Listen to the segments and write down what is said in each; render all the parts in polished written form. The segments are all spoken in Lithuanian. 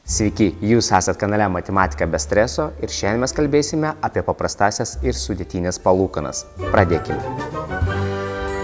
Sveiki, jūs esat kanale Matematika be streso ir šiandien mes kalbėsime apie paprastasias ir sudėtinės palūkanas. Pradėkime.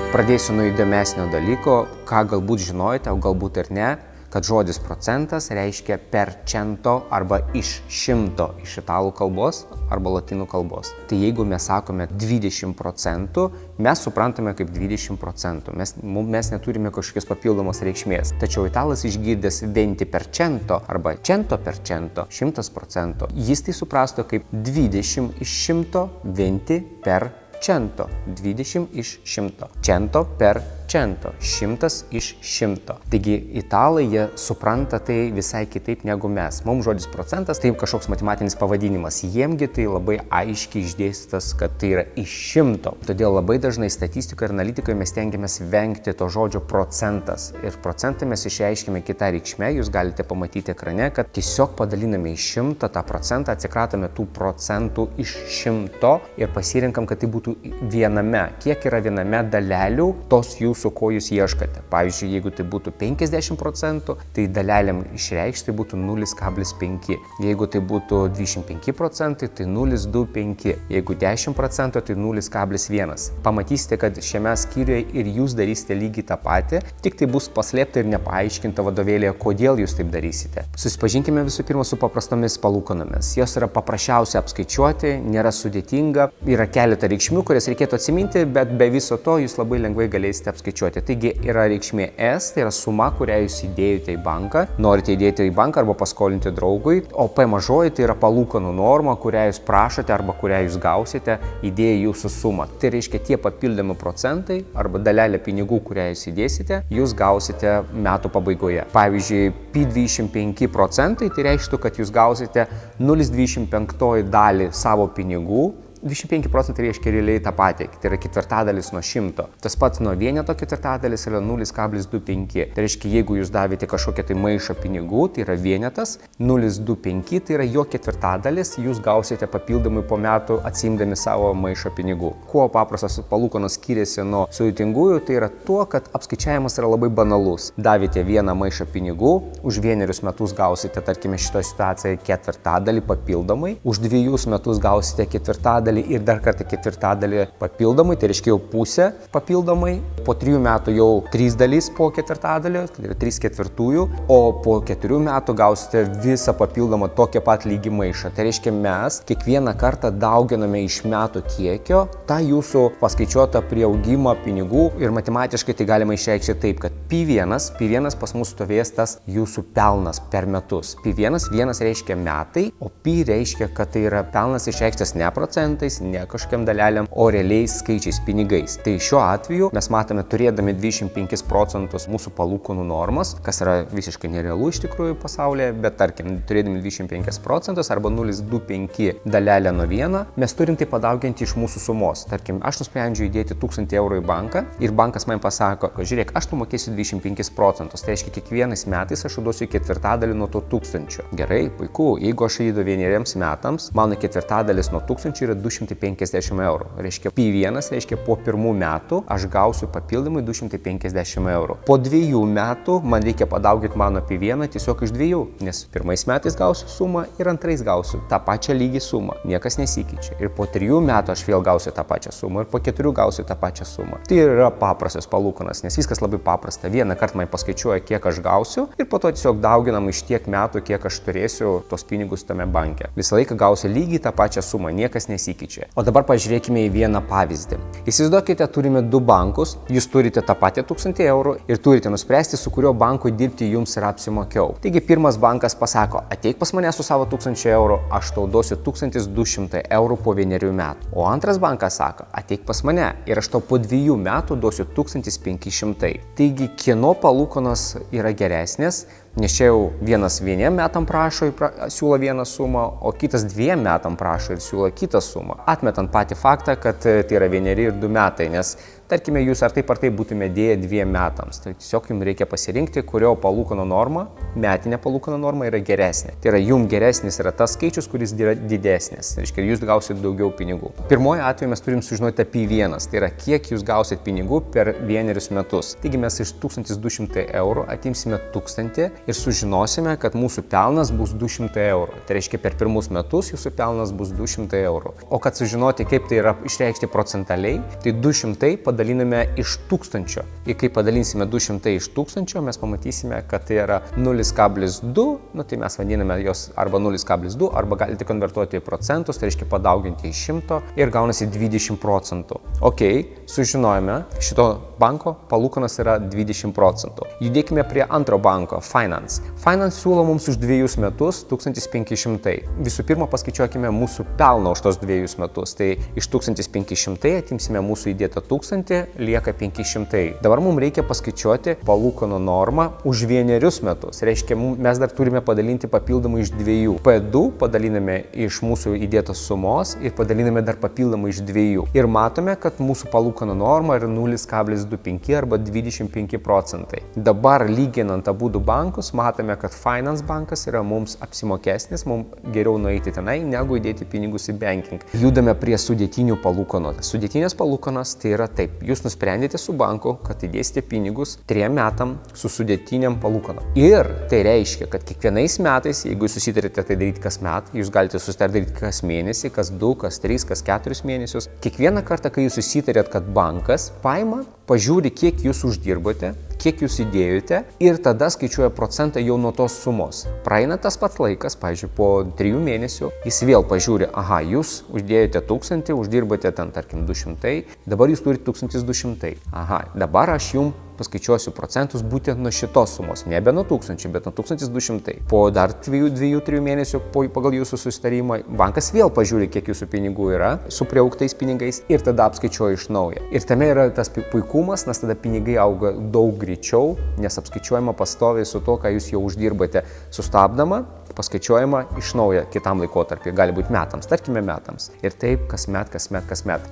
Pradėsiu nuo įdomesnio dalyko, ką galbūt žinojate, o galbūt ir ne, kad žodis procentas reiškia per cento arba iš šimto iš italų kalbos arba lotynų kalbos. Tai jeigu mes sakome 20%, mes suprantame kaip 20%. Mes neturime kažkokios papildomos reikšmės. Tačiau italas išgirdęs 20% arba 100%, 100%, jis tai suprasto kaip 20 iš 100, 20 per 100, 20 iš 100, 100 per 100, 100 iš 100. Taigi italai jie supranta tai visai kitaip negu mes. Mums žodis procentas tai kažkoks matematinis pavadinimas. Jiemgi tai labai aiškiai išdėstytas, kad tai yra iš 100. Todėl labai dažnai statistikoje ir analitikoje mes stengiamės vengti to žodžio procentas. Ir procentą mes išreiškime kitą reikšmę. Jūs galite pamatyti ekrane, kad tiesiog padaliname iš 100 tą procentą, atsikratome tų procentų iš 100 ir pasirinkam, kad tai būtų viename. Kiek yra viename dalelių tos jūsų, ko jūs ieškate. Pavyzdžiui, jeigu tai būtų 50%, tai dalelėm išreikšti būtų 0,5. Jeigu tai būtų 25%, tai 0,25. Jeigu 10%, tai 0,1. Pamatysite, kad šiame skyriuje ir jūs darysite lygiai tą patį, tik tai bus paslėpta ir nepaaiškinta vadovėlėje, kodėl jūs taip darysite. Susipažinkime visų pirma su paprastomis palūkanomis. Jos yra paprasčiausia apskaičiuoti, nėra sudėtinga, yra keletą reikšmių, kurias reikėtų atsiminti, bet be viso to jūs labai lengvai galėsite apskaičiuoti. Taigi yra reikšmė S, tai yra suma, kurią jūs įdėjote į banką, norite įdėti į banką arba paskolinti draugui, o P mažoji tai yra palūkanų norma, kurią jūs prašote arba kurią jūs gausite įdėję jūsų sumą. Tai reiškia tie papildomi procentai arba dalelė pinigų, kurią jūs įdėsite, jūs gausite metų pabaigoje. Pavyzdžiui, P25% tai reikštų, kad jūs gausite 0,25 dalį savo pinigų. 25% reiškia realiai tą patį, tai yra ketvirtadalis nuo 100. Tas pats nuo vieneto ketvirtadalis yra 0,25. Tai reiškia, jeigu jūs davėte kažkokią tai maišą pinigų, tai yra vienetas, 0,25 tai yra jo ketvirtadalis, jūs gausite papildomai po metų atsiimdami savo maišą pinigų. Kuo paprastas palūkanos skiriasi nuo sudėtingųjų, tai yra tuo, kad apskaičiavimas yra labai banalus. Davėte vieną maišą pinigų, už vienerius metus gausite, tarkime, šitoje situacijoje ketvirtadalį papildomai, už 2 metus gausite ketvirtadalį ir dar kartą ketvirtadalį papildomai, tai reiškia jau pusę papildomai, po 3 metų jau 3 dalys po ketvirtadalio, tai yra 3/4, o po 4 metų gausite visą papildomą tokią pat lygį maišą. Tai reiškia mes kiekvieną kartą dauginame iš metų kiekio tą jūsų paskaičiuotą prieaugimą pinigų ir matematiškai tai galima išreikšti taip, kad P1 pas mus stovės tas jūsų pelnas per metus. P1 reiškia metai, o P reiškia, kad tai yra pelnas išreikštas ne procentai, ne kažkokiam dalelėm, o realiais skaičiais, pinigais. Tai šiuo atveju mes matome, turėdami 25% mūsų palūkanų normas, kas yra visiškai nerealu iš tikrųjų pasaulyje, bet tarkim, turėdami 25% arba 0,25 dalelę nuo 1, mes turim tai padauginti iš mūsų sumos. Tarkim, aš nusprendžiu įdėti 1000 eurų į banką ir bankas man pasako, žiūrėk, aš tu mokėsiu 25%, tai reiškia, kiekvienais metais aš duosiu ketvirtadalį nuo to 1000. Gerai, puiku, jeigu aš įdedu vieneriems metams, mano ketvirtadalis nuo 1000 yra 250 eurų. Reiškia, P1 reiškia po 1 metų aš gausiu papildomai 250 eurų. Po 2 metų man reikia padauginti mano P1 tiesiog iš 2, nes 1 metais gausiu sumą ir 2 gausiu tą pačią lygį sumą. Niekas nesikeičia. Ir po 3 metų aš vėl gausiu tą pačią sumą ir po 4 gausiu tą pačią sumą. Tai yra paprastas palūkanas, nes viskas labai paprasta. Vieną kartą man paskaičiuoja, kiek aš gausiu ir po to tiesiog dauginam iš tiek metų, kiek aš turėsiu tos pinigus tame banke. Visą laiką gausiu lygiai tą pačią sumą, niekas nesikeičia. O dabar pažiūrėkime į vieną pavyzdį. Įsivaizduokite, turime 2 bankus, jūs turite tą patį 1000 eurų ir turite nuspręsti, su kuriuo banku dirbti jums yra apsimokiau. Taigi pirmas bankas pasako, ateik pas mane su savo 1000 eurų, aš tau duosiu 1200 eurų po 1 metų. O antras bankas sako, ateik pas mane ir aš tau po 2 metų duosiu 1500. Taigi kieno palūkanos yra geresnės? Nes čia jau vienas 1 metam prašo ir siūlo vieną sumą, o kitas 2 metam prašo ir siūlo kitą sumą. Atmetant patį faktą, kad tai yra 1 ir 2 metai, nes Tarkime, jūs ar taip būtume dėję 2 metams. Tai tiesiog jums reikia pasirinkti, kurio palūkanų norma, metinė palūkanų norma yra geresnė. Tai yra, jums geresnis yra tas skaičius, kuris yra didesnis. Tai reiškia, jūs gausite daugiau pinigų. Pirmoju atveju mes turim sužinoti apie P1, tai yra, kiek jūs gausite pinigų per 1 metus. Taigi mes iš 1200 eurų atimsime 1000 ir sužinosime, kad mūsų pelnas bus 200 eurų. Tai reiškia, per pirmus metus jūsų pelnas bus 200 eurų. O kad sužinoti, kaip tai yra išreikšti procentaliai, tai 200 padaliname iš 1000. Ir kai padalinsime 200 iš 1000, mes pamatysime, kad tai yra 0,2, tai mes vadiname jos arba 0,2, arba galite konvertuoti į procentus, tai reiškia padauginti iš 100 ir gaunasi 20%. Ok, sužinojome, šito banko palūkanos yra 20%. Judėkime prie antro banko, Finance. Finance siūlo mums už 2 metus 1500. Visų pirma, paskaičiuokime mūsų pelną už tos 2 metus. Tai iš 1500 atimsime mūsų įdėtą 1000, lieka 500. Dabar mums reikia paskaičiuoti palūkanų normą už 1 metus. Reiškia, mes dar turime padalinti papildomai iš 2. P2 padaliname iš mūsų įdėtos sumos ir padaliname dar papildomai iš 2. Ir matome, kad mūsų palūkanų norma yra 0,25 arba 25%. Dabar lyginant abu bankus, matome, kad Finance bankas yra mums apsimokesnis, mums geriau nueiti tenai, negu įdėti pinigus į banking. Judame prie sudėtinių palūkanų. Sudėtinės palūkanos tai yra taip. Jūs nusprendėte su banku, kad įdėsite pinigus 3 metam su sudėtiniam palūkanom. Ir tai reiškia, kad kiekvienais metais, jeigu jūs susitarėte tai daryti kas met, jūs galite susitarti daryti kas mėnesį, kas 2, kas 3, kas 4 mėnesius. Kiekvieną kartą, kai jūs susitarėt, kad bankas paima, pažiūri, kiek jūs uždirbote, kiek jūs įdėjote ir tada skaičiuoja procentą jau nuo tos sumos. Praeina tas pats laikas, pavyzdžiui, po 3 mėnesių, jis vėl pažiūri, aha, jūs uždėjote 1000, uždirbote ten, tarkim, 200, dabar jūs turite 1200. Aha, dabar aš jums paskaičiuosiu procentus būtent nuo šitos sumos, nebe nuo 1000, bet nuo 1200. Po dar 2-3 mėnesių pagal jūsų susitarimą bankas vėl pažiūri, kiek jūsų pinigų yra su priaugtais pinigais ir tada apskaičiuoja iš naujo. Ir tame yra tas puikumas, nes tada pinigai auga daug greičiau, nes apskaičiuojama pastoviai su to, ką jūs jau uždirbate, sustabdama, paskaičiuojama iš naujo kitam laikotarpiui, gali būti metams, tarkime metams. Ir taip kasmet.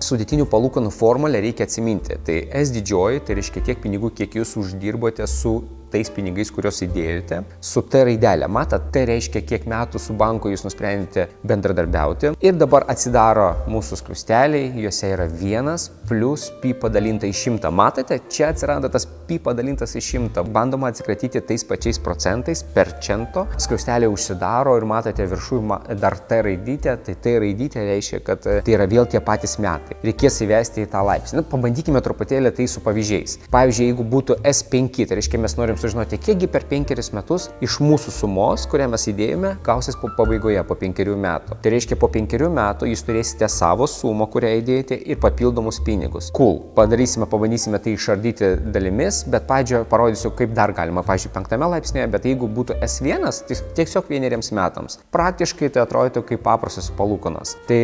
Sudėtinių palūkanų formulę reikia atsiminti. Tai S didžioji, tai reiškia tiek pinigų, kiek jūs uždirbote su tais pinigais, kuriuos įdėjote, su T raidelė. Matot, tai reiškia, kiek metų su banku jūs nusprendėte bendradarbiauti. Ir dabar atsidaro mūsų skliausteliai, juose yra 1 plus pi padalinta į 100. Matote, čia atsiranda tas pi padalintas į 100. Bandoma atsikratyti tais pačiais procentais per 100. Skliausteliai užsidaro ir matote viršuje dar T raidytę. Tai T raidytė reiškia, kad tai yra vėl tie patys metai. Reikės įvesti į tą laipsnį. Pabandykime truputėlį tai su pavyzdžiais. Pavyzdžiui, jeigu būtų S5, tai reiškia, mes norim sužinoti, kiekgi per 5 metus iš mūsų sumos, kurią mes įdėjome, gausis po pabaigoje, po 5 metų. Tai reiškia, po 5 metų jūs turėsite savo sumą, kurią įdėjote ir papildomus pinigus. Cool. Pabandysime tai išardyti dalimis, bet pradžioje parodysiu, kaip dar galima, pavyzdžiui, 5 laipsnėje, bet jeigu būtų S1, tai tiesiog 1 metams. Praktiškai tai atrodytų kaip paprastas palūkanos. Tai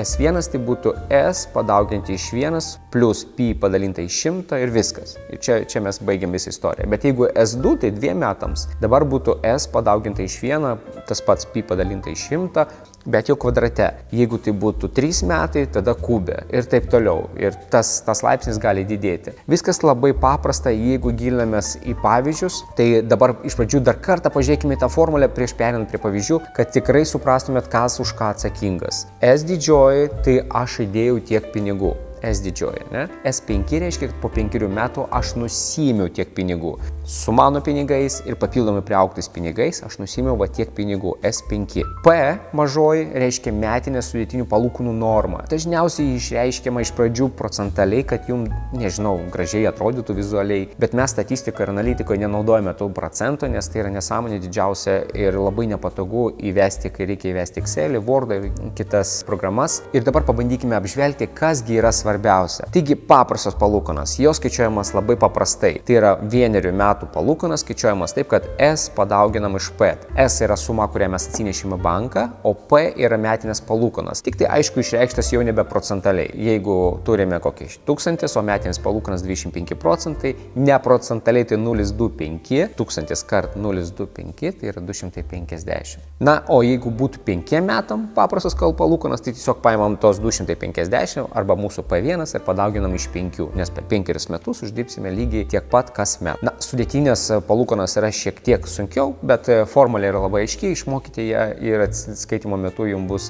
S1 tai būtų S padauginti iš 1 plus pi padalinta iš 100 ir viskas. Ir čia mes baigiam visą istoriją. Bet jeigu S2, tai 2 metams. Dabar būtų S padauginta iš 1, tas pats pi padalinta iš 100, bet jau kvadrate. Jeigu tai būtų 3 metai, tada kubė ir taip toliau. Ir tas laipsnis gali didėti. Viskas labai paprasta, jeigu gilinamės į pavyzdžius. Tai dabar iš pradžių dar kartą pažiūrėkime tą formulę prieš perinant prie pavyzdžių, kad tikrai suprastumėt, kas už ką atsakingas. S didžioji, tai aš įdėjau tiek pinigų. S didžioji, ne? S5 reiškia, kad po 5 metų aš nusiėmiau tiek pinigų. Su mano pinigais ir papildomai priaugtais pinigais aš nusiėmiau va tiek pinigų. S5. P mažoji reiškia metinė sudėtinių palūkanų norma. Dažniausiai išreiškiama iš pradžių procentaliai, kad jums, nežinau, gražiai atrodytų vizualiai, bet mes statistikoje ir analitikoje nenaudojame tų procentų, nes tai yra nesąmonė didžiausia ir labai nepatogu įvesti, kai reikia įvesti Excelį, Wordą ir kitas programas. Ir dabar pabandykime apžvelgti, kasgi yra svarbiausia. Taigi paprastos palūkanos, jos skaičiuojamas labai paprastai. Tai yra 1 metų metų palūkanas skaičiuojamas taip, kad S padauginam iš P. S yra suma, kurią mes atsinešime banką, o P yra metinės palūkanas. Tik tai aišku išreikštas jau nebe procentaliai. Jeigu turime kokį 1000, o metinės palūkanas 25 procentai, ne procentaliai tai 0,25, 1000 kart 0,25 tai yra 250. Na, o jeigu būtų 5 metam paprastas palūkanas, tai tiesiog paimam tos 250 arba mūsų P1 ir padauginam iš 5, nes per 5 metus uždirbsime lygiai tiek pat kas met. Na, sudėtinės palūkanos yra šiek tiek sunkiau, bet formulė yra labai aiškiai, išmokite ją ir atsiskaitimo metu jums bus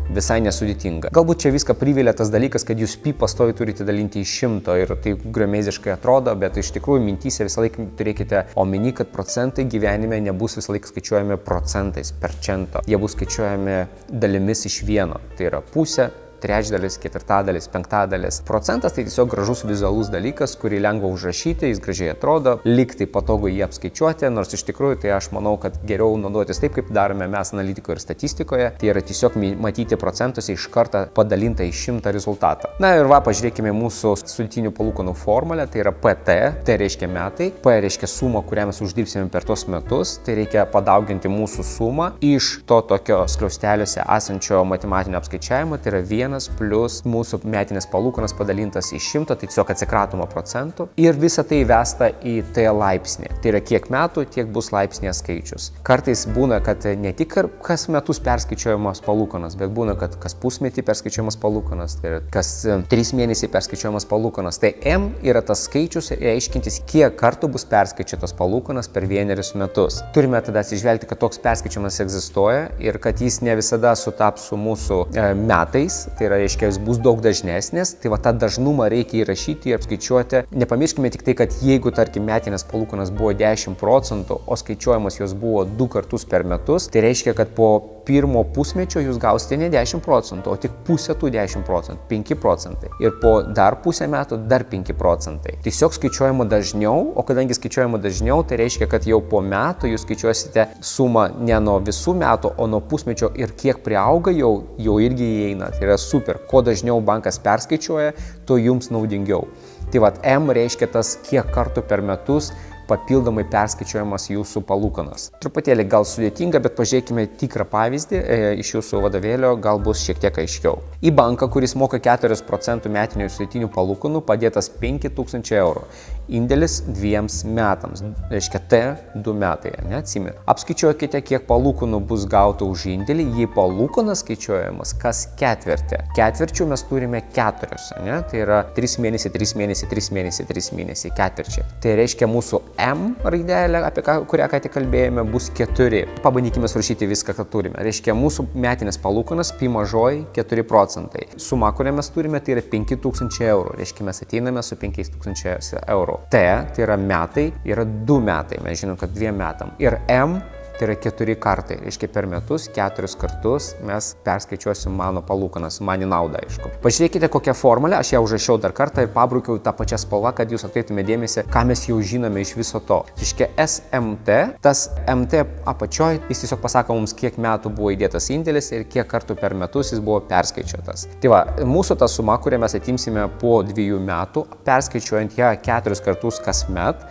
visai nesudėtinga. Galbūt čia viską privilia tas dalykas, kad jūs pi pastovi turite dalinti iš 100 ir tai gromėziškai atrodo, bet iš tikrųjų mintyse visą laiką turėkite omeny, kad procentai gyvenime nebus visą laiką skaičiuojami procentais per 100. Jie bus skaičiuojami dalimis iš 1. Tai yra pusė, trečdalis, ketvirtadalis, penktadalis. Procentas tai tiesiog gražus vizualus dalykas, kurį lengva užrašyti, jis gražiai atrodo, lyg tai patogu jį apskaičiuoti, nors iš tikrųjų tai aš manau, kad geriau naudotis taip, kaip darome mes analitikoje ir statistikoje, tai yra tiesiog matyti procentuose iš karto padalintą į 100 rezultatą. Na ir va, pažiūrėkime mūsų sudėtinių palūkanų formulę, tai yra PT, tai reiškia metai, P reiškia sumą, kurią mes uždirbsime per tos metus, tai reikia padauginti mūsų sumą iš to tokio skliausteliuose esančio matematinio apskaičiavimo, tai yra 1 plus mūsų metinės palūkanas padalintas į 100, tai tiesiog atsikratoma procentų ir visa tai įvesta į T laipsnį. Tai yra kiek metų, tiek bus laipsnėje skaičius. Kartais būna, kad ne tik kas metus perskaičiuojamas palūkanas, bet būna, kad kas pusmetį perskaičiuojamas palūkanas, tai yra kas 3 mėnesiai perskaičiuojamas palūkanas. Tai M yra tas skaičius reiškintis, kiek kartų bus perskaičiuotas palūkanas per 1 metus. Turime tada atsižvelgti, kad toks perskaičiavimas egzistuoja ir kad jis ne visada sutaps su mūsų metais. Tai yra, reiškia, jis bus daug dažnesnis, tai va tą dažnumą reikia įrašyti ir apskaičiuoti. Nepamirškime tik tai, kad jeigu, tarkim, metinės palūkanas buvo 10 procentų, o skaičiuojamas jos buvo 2 kartus per metus, tai reiškia, kad po pirmo pusmečio jūs gausite ne 10 procentų, o tik pusę tų 10 procentų, 5 procentai. Ir po dar pusę metų dar 5 procentai. Tiesiog skaičiuojama dažniau, o kadangi skaičiuojama dažniau, tai reiškia, kad jau po metų jūs skaičiuosite sumą ne nuo visų metų, o nuo pusmečio ir kiek priauga jau irgi įeina. Tai yra super. Kuo dažniau bankas perskaičiuoja, tuo jums naudingiau. Tai vat M reiškia tas, kiek kartų per metus papildomai perskaičiuojamas jūsų palūkanas. Truputėlį gal sudėtinga, bet pažiūrėkime tikrą pavyzdį iš jūsų vadovėlio, gal bus šiek tiek aiškiau. Į banką, kuris moka 4 procentų metinių sudėtinių palūkanų, padėtas 5000 eurų. Indėlis 2 metams, reiškia T 2 metai, neatsimenu. Apskaičiuokite, kiek palūkanų bus gauta už indėlį, jei palūkanas skaičiuojamas kas ketvirtį. Ketvirčių mes turime 4, ne? Tai yra 3 mėnesiai, 3 mėnesiai, 3 mėnesiai, 3 mėnesiai, ketvirčiai. Tai reiškia mūsų M raidelė, apie kurią ką tik kalbėjome, bus 4. Pabandykime surašyti viską, ką turime. Reiškia, mūsų metinės palūkanas pi mažoji 4 procentai. Suma, kurią mes turime, tai yra 5000 eurų. Reiškia, mes ateiname su 5000 eurų. T, tai yra metai, yra 2 metai. Mes žinom, kad 2 metam. Ir M, tai yra 4 kartai. Reiškia, per metus 4 kartus mes perskaičiuosim mano palūkanas, man į naudą, aišku. Pažiūrėkite, kokią formulę, aš ją užrašiau dar kartą ir pabraukiau tą pačią spalvą, kad jūs atkreiptume dėmesį, ką mes jau žinome iš viso to. Reiškia, SMT, tas MT apačioj, jis tiesiog pasako mums, kiek metų buvo įdėtas indėlis ir kiek kartų per metus jis buvo perskaičiuotas. Tai va, mūsų ta suma, kurią mes atimsime po 2 metų, perskaičiuojant ją 4 kartus kasmet,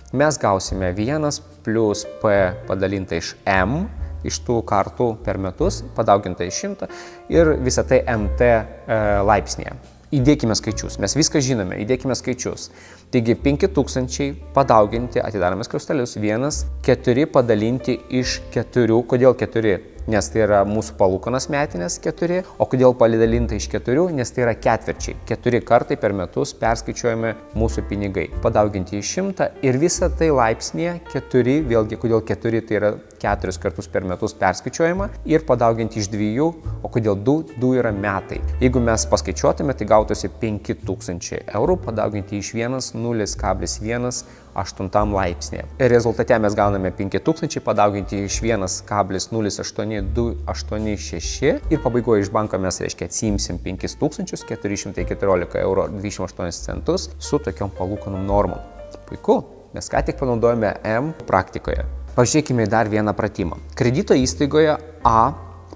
mes gausime 1 plus P padalinta iš M, iš tų kartų per metus, padauginta iš 100 ir visą tai MT laipsnėje. Įdėkime skaičius, mes viską žinome, įdėkime skaičius. Taigi 5000 padauginti, atidarome skliaustelius, 1, 4 padalinti iš 4, kodėl 4? Nes tai yra mūsų palūkanas metinės 4, o kodėl padalinta iš 4, nes tai yra ketvirčiai. 4 kartai per metus perskaičiuojame mūsų pinigai. Padauginti iš 100 ir visą tai laipsnėje 4, vėlgi kodėl 4, tai yra 4 kartus per metus perskaičiuojama ir padauginti iš 2, o kodėl 2 yra metai. Jeigu mes paskaičiuotume, tai gautųsi 5000 eurų, padauginti iš 1,1 laipsnėje. Ir rezultate mes gauname 5000, padauginti iš 1,08286 ir pabaigoje iš banko mes, reiškia, atsiimsim 5414 eurų 28 centus su tokiom palūkanų normom. Puiku, mes ką tik panaudojame M praktikoje. Pažiūrėkime dar vieną pratimą. Kredito įstaigoje A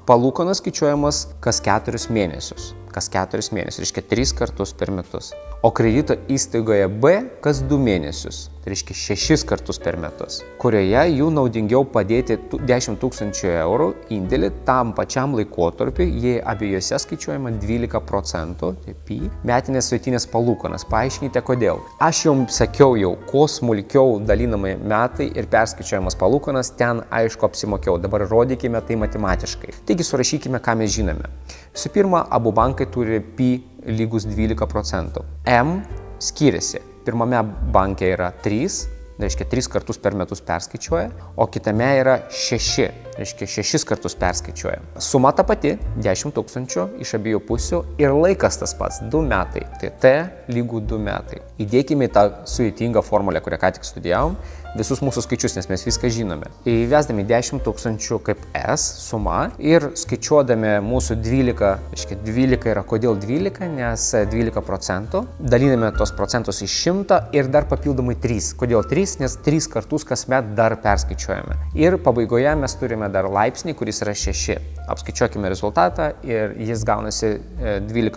palūkanas skaičiuojamas kas 4 mėnesius. Kas 4 mėnesius, reiškia 3 kartus per metus. o kredito įstaigoje B kas 2 mėnesius, tai reiškia 6 kartus per metus, kurioje jų naudingiau padėti 10 000 eurų indėlį tam pačiam laikotarpiu, jei abiejose skaičiuojama 12%, tai pi, metinės sutartinės palūkanos. Paaiškinkite kodėl. Aš jums sakiau jau, kuo smulkiau dalinami metai ir perskaičiuojamas palūkanas, ten aišku apsimokiau. Dabar rodykime tai matematiškai. Taigi surašykime, ką mes žinome. Visų pirma, abu bankai turi pi lygus 12%. M skiriasi. Pirmame banke yra 3, reiškia 3 kartus per metus perskaičiuoja, o kitame yra 6, reiškia 6 kartus perskaičiuoja. Suma ta pati, 10 000 iš abiejų pusių ir laikas tas pats, 2 metai. Tai T lygų 2 metai. Įdėkime į tą sudėtingą formulę, kurią ką tik studijavom, visus mūsų skaičius, nes mes viską žinome. Įvesdami 10 000 kaip S suma ir skaičiuodami mūsų 12, reiškia 12 yra kodėl 12, nes 12%, daliname tos procentus į 100 ir dar papildomai 3. Kodėl 3? Nes 3 kartus kasmet dar perskaičiuojame. Ir pabaigoje mes turime dar laipsnį, kuris yra 6. Apskaičiuokime rezultatą ir jis gaunasi 12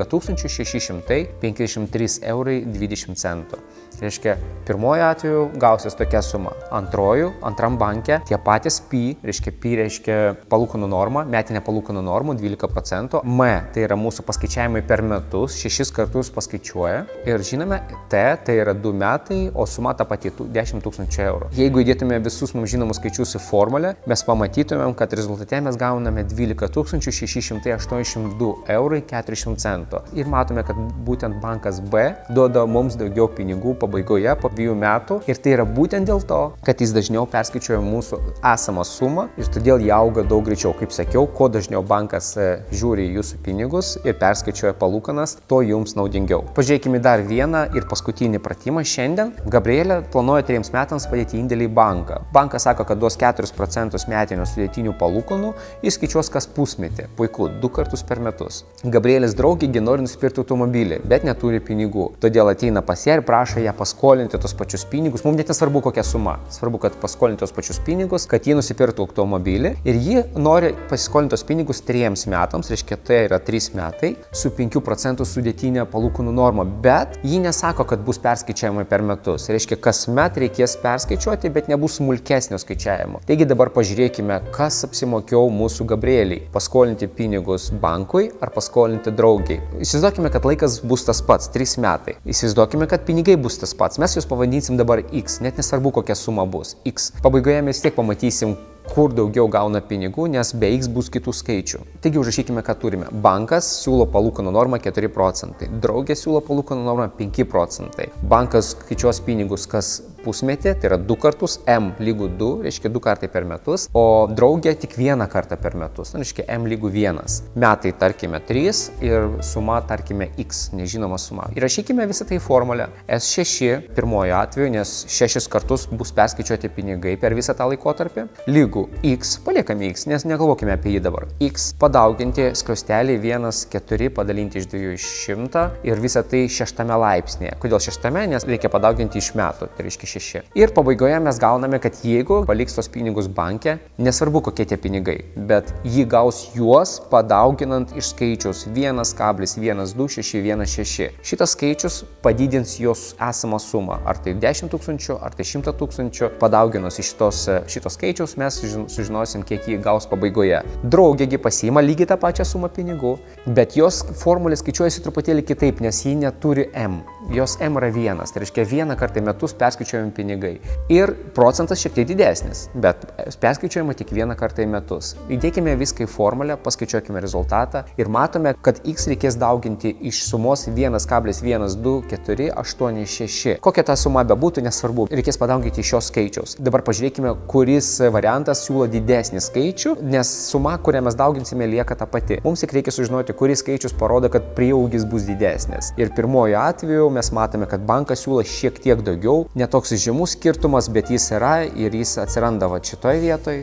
653 eurai 20 centų. Reiškia, pirmojo atveju gausis tokia suma. Antram banke tie patys pi, reiškia palūkanų norma, metinė palūkanų norma 12%. M tai yra mūsų paskaičiavimai per metus, 6 kartus paskaičiuoja. Ir žinome, T tai yra 2 metai, o suma ta pati 10 000 eurų. Jeigu įdėtume visus mums žinomus skaičius į formulę, mes pamatytumėm, kad rezultate mes gauname 12 682 eurai 400 centų. Ir matome, kad būtent bankas B duoda mums daugiau pinigų pabaigoje po 2 metų ir tai yra būtent dėl to, kad jis dažniau perskaičiuoja mūsų esamą sumą ir todėl jie auga daug greičiau. Kaip sakiau, kuo dažniau bankas žiūri jūsų pinigus ir perskaičiuoja palūkanas, to jums naudingiau. Pažiūrėkime dar vieną ir paskutinį pratimą šiandien. Gabrielė planuoja 3 metams padėti indėlį į banką. Bankas sako, kad duos 4% metinių sudėtinių palūkanų ir skaičiuos kas pusmetį. Puiku, 2 kartus per metus. Gabrielės draugė nori nusipirkti automobilį, bet neturi pinigų. Todėl ateina pas ją ir prašo ją paskolinti tos pačius pinigus. Mums net nesvarbu kokia suma. Svarbu, kad paskolinti tos pačius pinigus, kad ji nusipirktų automobilį ir ji nori pasiskolinti tos pinigus 3 metams, reiškia tai yra 3 metai su 5% sudėtinė palūkanų norma, bet ji nesako, kad bus perskaičiavimai per metus. Reiškia, kasmet reikės perskaičiuoti, bet nebus smulkesnio skaičiavimo. Taigi dabar pažiūrėkime, kas apsimokiau mūsų Gabrieliai. Paskolinti pinigus bankui ar paskolinti draugiai. Įsivaizduokime, kad laikas bus tas pats, 3 metai. Įsivaizduokime, kad pinigai bus tas pats. Mes juos pavadinsim dabar X, net nesvarbu kokia suma bus. X. Pabaigoje mes tiek pamatysim, kur daugiau gauna pinigų, nes be X bus kitų skaičių. Taigi užrašykime, ką turime. Bankas siūlo palūkanų normą 4%, draugė siūlo palūkanų normą 5%. Bankas skaičiuos pinigus kas pusmetį, tai yra 2 kartus, M lygų 2, reiškia 2 kartai per metus, o draugė tik 1 kartą per metus, reiškia M lygų 1. Metai tarkime 3 ir suma tarkime X, nežinoma suma. Įrašykime visą tai formulę. S6 pirmojo atveju, nes 6 kartus bus perskaičiuoti pinigai per visą tą laikotarpį, lygų X, paliekame X, nes negalvokime apie jį dabar. X padauginti skliaustelį 1,4 padalinti iš 200 ir visą tai 6 laipsnėje. Kodėl 6? Nes reikia padauginti iš metų, tai reiškia 6. Ir pabaigoje mes gauname, kad jeigu paliks tos pinigus banke, nesvarbu kokie tie pinigai, bet jį gaus juos padauginant iš skaičiaus 1,12616. Šitas skaičius padidins jos esamą sumą, ar tai 10 000, ar tai 100 000. Padauginus iš šito skaičiaus mes sužinosim, kiek jį gaus pabaigoje. Draugėgi pasiima lygiai tą pačią sumą pinigų, bet jos formulė skaičiuojasi truputėlį kitaip, nes ji neturi M. Jos M yra 1, tai reiškia 1 kartą į metus perskaičiuojami pinigai. Ir procentas šiek tiek didesnis, bet perskaičiuojama tik 1 kartą į metus. Įdėkime viską į formulę, paskaičiuokime rezultatą ir matome, kad X reikės dauginti iš sumos 1,124886. Kokia ta suma bebūtų, nesvarbu, reikės padauginti iš šios skaičiaus. Dabar pažiūrėkime, kuris variantas siūlo didesnį skaičių, nes suma, kurią mes dauginsime, lieka ta pati. Mums tik reikia sužinoti, kuris skaičius parodo, kad prieaugis bus didesnis. Ir pirmojo atveju mes matome, kad bankas siūlo šiek tiek daugiau, netoks žymus skirtumas, bet jis yra ir jis atsiranda va šitoj vietoj.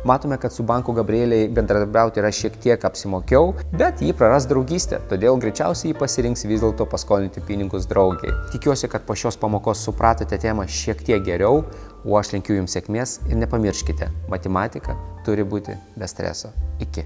Matome, kad su banku Gabrieliai bendradarbiauti yra šiek tiek apsimokiau, bet jį praras draugystę, todėl greičiausiai jį pasirinks vis dėlto paskolinti pinigus draugiai. Tikiuosi, kad po šios pamokos supratote temą šiek tiek geriau, o aš linkiu jums sėkmės ir nepamirškite, matematika turi būti be streso. Iki.